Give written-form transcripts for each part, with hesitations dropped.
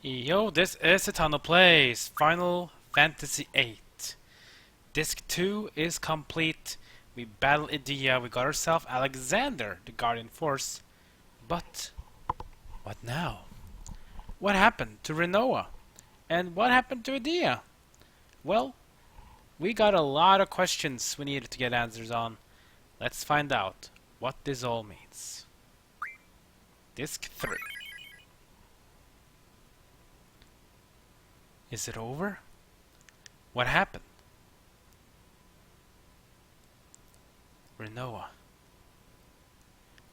Yo, this is a ton of plays. Final Fantasy VIII. Disc 2 is complete. We battled Edea, we got ourselves Alexander, the Guardian Force. But, what now? What happened to Rinoa? And what happened to Edea? Well, we got a lot of questions we needed to get answers on. Let's find out what this all means. Disc 3. Is it over? What happened? Rinoa.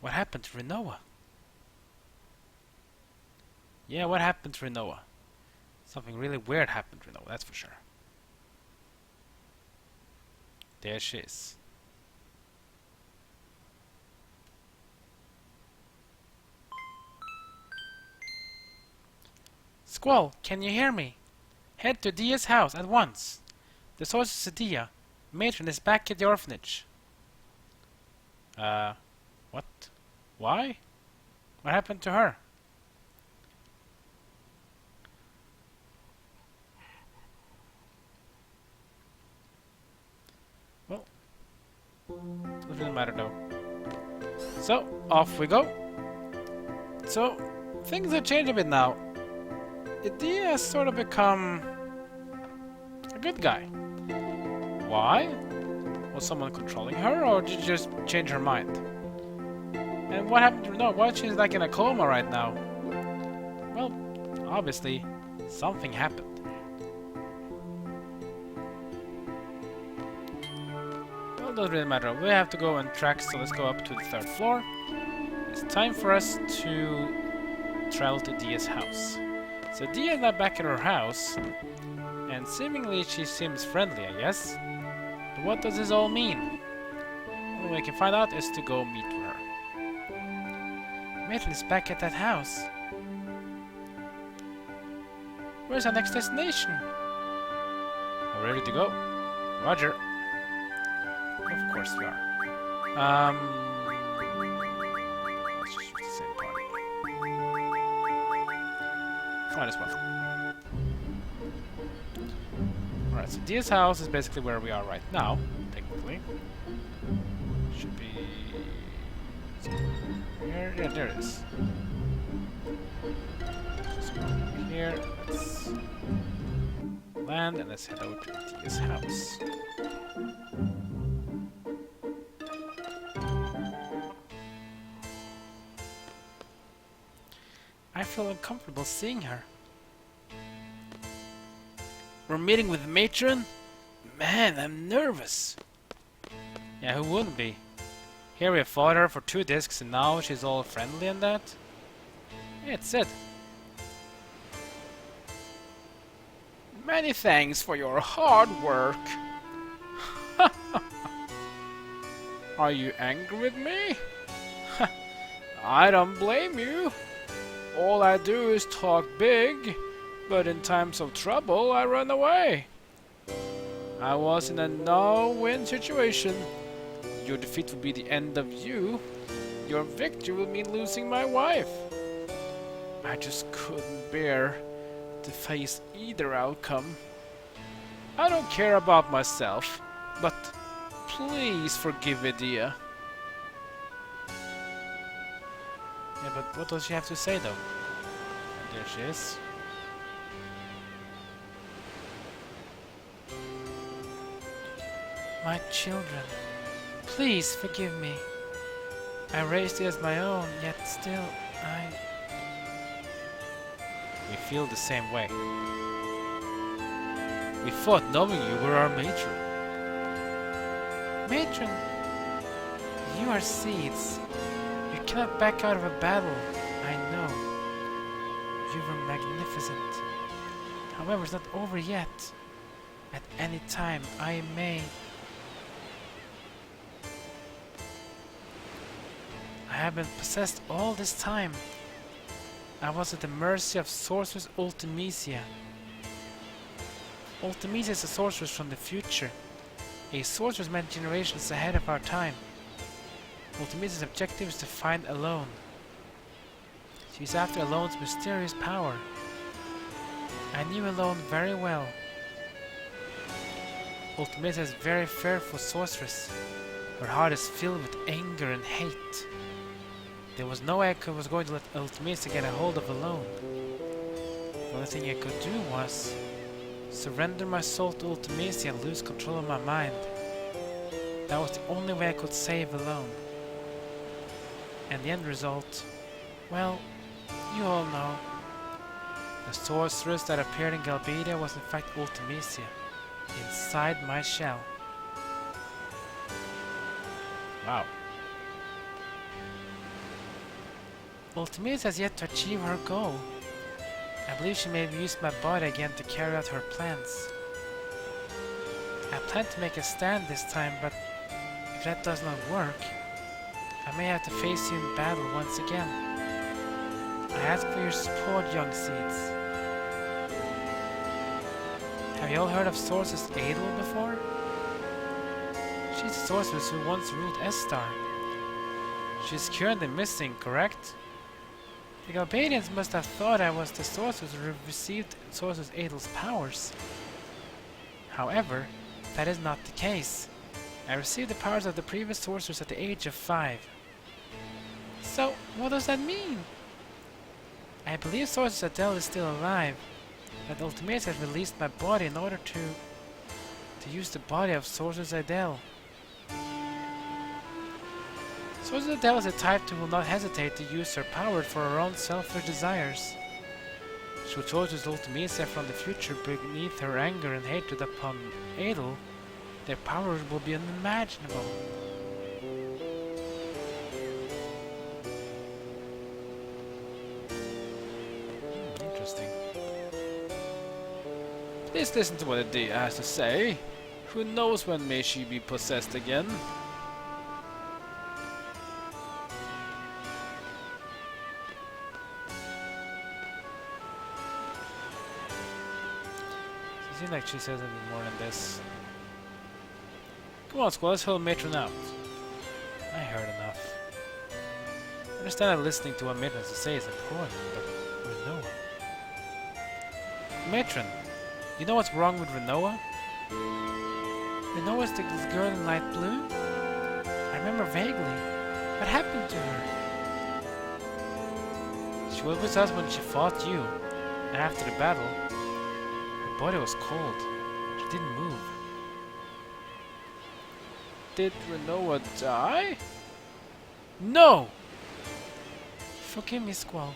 What happened to Rinoa? Yeah, what happened to Rinoa? Something really weird happened to Rinoa, that's for sure. There she is. Squall, can you hear me? Head to Edea's house at once. The Sorceress Edea. Matron is back at the orphanage. What? Why? What happened to her? Well, doesn't really matter though. So, off we go. So, things have changed a bit now. Edea has sort of become a good guy. Why? Was someone controlling her, or did she just change her mind? And what happened to Rinoa? Why she's like in a coma right now? Well, obviously, something happened. Well, it doesn't really matter. We have to go on tracks, so let's go up to the 3rd floor. It's time for us to travel to Edea's house. So Edea is now back at her house, and seemingly she seems friendly, I guess. But what does this all mean? The only way I can find out is to go meet her. Matron is back at that house. Where's our next destination? We're ready to go. Roger. Of course we are. Let's just use the same party. Might as well. Alright, so Edea's house is basically where we are right now, technically. Should be... here? Yeah, there it is. Just go over here, let's land, and let's head over to Edea's house. I feel uncomfortable seeing her. We're meeting with the matron? Man, I'm nervous. Yeah, who wouldn't be? Here we have fought her for 2 discs and now she's all friendly and that. Yeah, it's it. Many thanks for your hard work. Are you angry with me? I don't blame you. All I do is talk big, but in times of trouble I run away. I was in a no-win situation. Your defeat will be the end of you. Your victory will mean losing my wife. I just couldn't bear to face either outcome. I don't care about myself, but please forgive Edea. Yeah, but what does she have to say though? And there she is. My children, please forgive me. I raised you as my own, yet still We feel the same way. We fought knowing you were our matron. Matron, you are seeds. You cannot back out of a battle, I know. You were magnificent. However, it's not over yet. At any time, I may... I have been possessed all this time. I was at the mercy of Sorceress Ultimecia. Ultimecia is a sorceress from the future. A sorceress meant generations ahead of our time. Ultimecia's objective is to find Alone. She's after Alone's mysterious power. I knew Alone very well. Ultimecia is very fearful sorceress. Her heart is filled with anger and hate. There was no way I was going to let Ultimecia get a hold of Alone. The only thing I could do was surrender my soul to Ultimecia and lose control of my mind. That was the only way I could save Alone. And the end result, well, you all know. The sorceress that appeared in Galbadia was in fact Ultimecia, inside my shell. Wow. Ultimecia has yet to achieve her goal. I believe she may have used my body again to carry out her plans. I plan to make a stand this time, but if that does not work, I may have to face you in battle once again. I ask for your support, young seeds. Have you all heard of Sorceress Edea before? She's the sorceress who once ruled Estar. She's currently missing, correct? The Galbadians must have thought I was the sorceress who received Sorceress Edea's powers. However, that is not the case. I received the powers of the previous sorceress at the age of 5. So, what does that mean? I believe Sorceress Edea is still alive, but Ultimecia has released my body in order to use the body of Sorceress Edea. Sorceress Edea is a type who will not hesitate to use her power for her own selfish desires. Should Sorceress Ultimecia from the future beneath her anger and hatred upon Edea, their powers will be unimaginable. Interesting. Please listen to what Edea has to say. Who knows when may she be possessed again? It seems like she says anything more than this. Come on, Squall, let's hold Matron out. I heard enough. I understand that listening to what Matron has to say is important, but Rinoa. Matron, you know what's wrong with Rinoa? Rinoa's the girl in light blue? I remember vaguely. What happened to her? She was with us when she fought you, and after the battle, her body was cold. She didn't move. Did Rinoa die? No! Forgive me, Squall.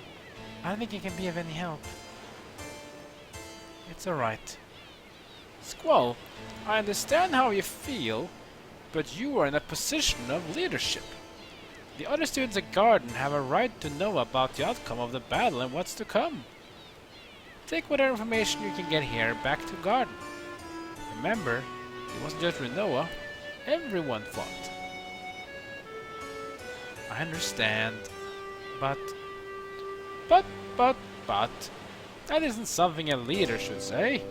I don't think I can be of any help. It's alright. Squall, I understand how you feel, but you are in a position of leadership. The other students at Garden have a right to know about the outcome of the battle and what's to come. Take whatever information you can get here back to Garden. Remember, it wasn't just Rinoa. Everyone fought. I understand, but, that isn't something a leader should say.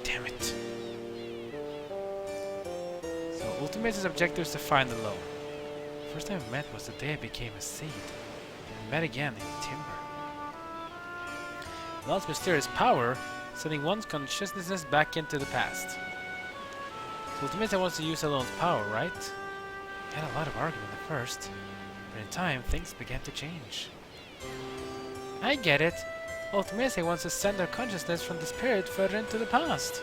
Damn it. So, Ultimate's objective is to find Alone. First time we met was the day I became a seed. We met again in Timber. Alone's mysterious power, sending one's consciousness back into the past. So Ultimecia wants to use Alone's power, right? We had a lot of argument at first, but in time things began to change. I get it. Ultimecia wants to send her consciousness from this period further into the past.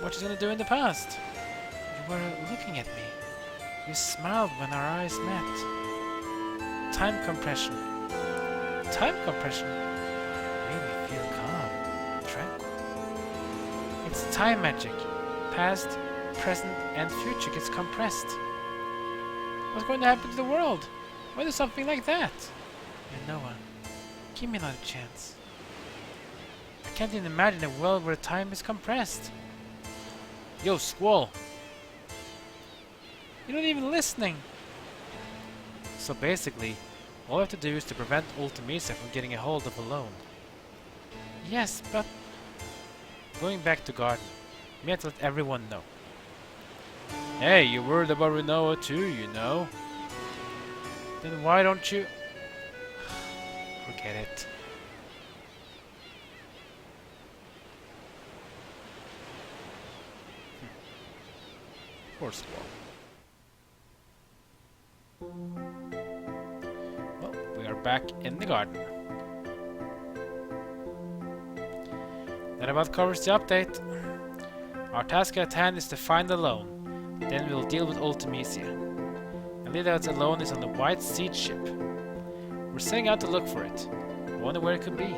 What she's gonna do in the past? You were looking at me. You smiled when our eyes met. Time compression. Time compression? Made me feel calm, tranquil. It's time magic. Past, present, and future gets compressed. What's going to happen to the world? Why do something like that? Rinoa, give me another chance. I can't even imagine a world where time is compressed. Yo, Squall! You're not even listening! So basically, all I have to do is to prevent Ultimecia from getting a hold of Alone. Yes, but... Going back to Garden, we have to let everyone know. Hey, you're worried about Rinoa too, you know. Then why don't you... Forget it. Poor Squall. Well, we are back in the garden. That about covers the update. Our task at hand is to find the loan. Then we'll deal with Ultimecia. Edea's alone is on the White Seed ship. We're setting out to look for it. I wonder where it could be.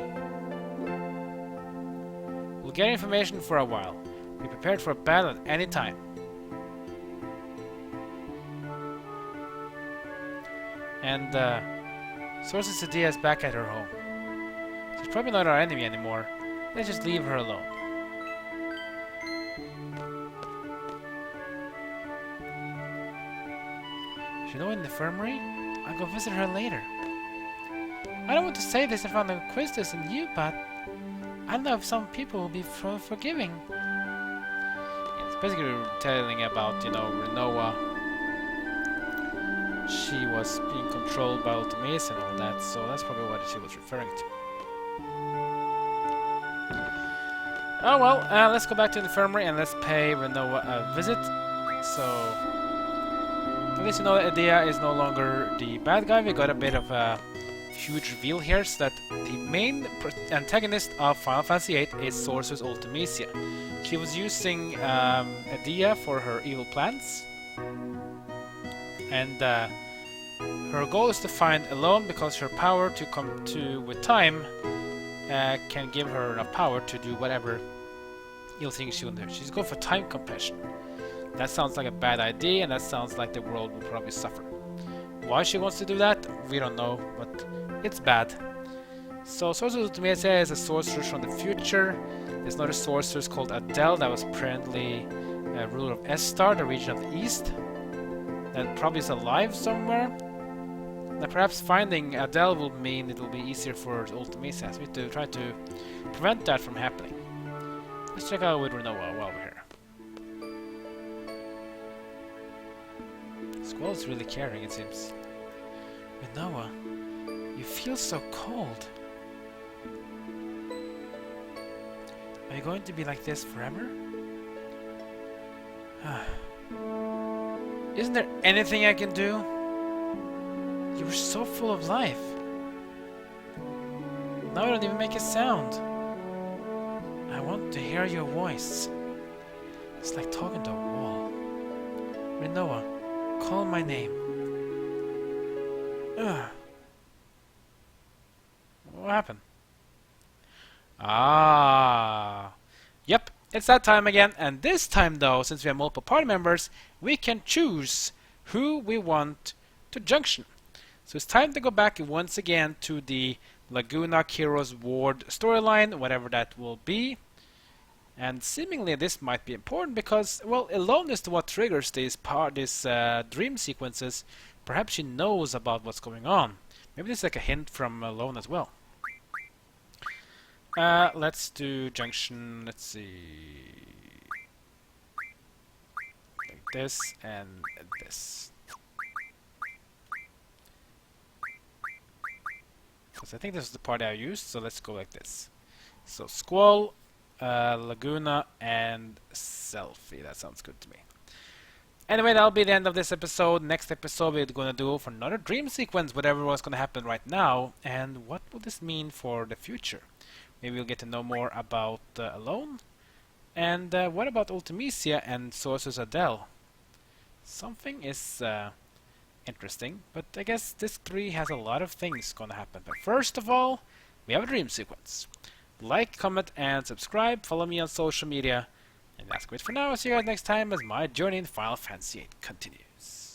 We'll get information for a while. Be prepared for a battle at any time. And Sorceress Edea is back at her home. She's probably not our enemy anymore. Let's just leave her alone. Is Rinoa in the infirmary? I'll go visit her later. I don't want to say this in front of Quistis and you, but I don't know if some people will be forgiving. Yeah, it's basically telling about, you know, Rinoa. She was being controlled by Ultimecia and all that, so that's probably what she was referring to. Oh well, let's go back to the infirmary and let's pay Rinoa a visit. So, at least you know that Edea is no longer the bad guy. We got a bit of a huge reveal here, so that the main antagonist of Final Fantasy VIII is Sorceress Ultimecia. She was using Edea for her evil plans, and her goal is to find a loan because her power to come to with time can give her enough power to do whatever you'll think she will do. She's going for time compression. That sounds like a bad idea, and that sounds like the world will probably suffer. Why she wants to do that, we don't know, but it's bad. So Sorceress Ultimecia is a sorceress from the future. There's another sorceress called Adele that was apparently a ruler of Estar, the region of the east. That probably is alive somewhere. Now perhaps finding Adele will mean it will be easier for Ultimecia, so we have to try to prevent that from happening. Let's check out with Rinoa while we're here. Squall is really caring, it seems. Rinoa, you feel so cold. Are you going to be like this forever? Isn't there anything I can do? You were so full of life. Now I don't even make a sound. I want to hear your voice. It's like talking to a wall. Rinoa, call my name. What happened? Ah. Yep, it's that time again. And this time though, since we have multiple party members, we can choose who we want to junction. So it's time to go back once again to the Laguna Kiros Ward storyline, whatever that will be. And seemingly this might be important because, well, alone is what triggers these dream sequences. Perhaps she knows about what's going on. Maybe this is like a hint from Alone as well. Let's do junction, let's see. Like this and this. Because I think this is the party I used, so let's go like this. So Squall, Laguna, and Selfie. That sounds good to me. Anyway, that'll be the end of this episode. Next episode, we're going to do for another dream sequence, whatever was going to happen right now. And what will this mean for the future? Maybe we'll get to know more about Alone. And what about Ultimecia and Sorceress Adele? Something is interesting, but I guess this 3 has a lot of things going to happen. But first of all, we have a dream sequence. Like, comment, and subscribe. Follow me on social media. And that's it for now. I'll see you guys next time as my journey in Final Fantasy VIII continues.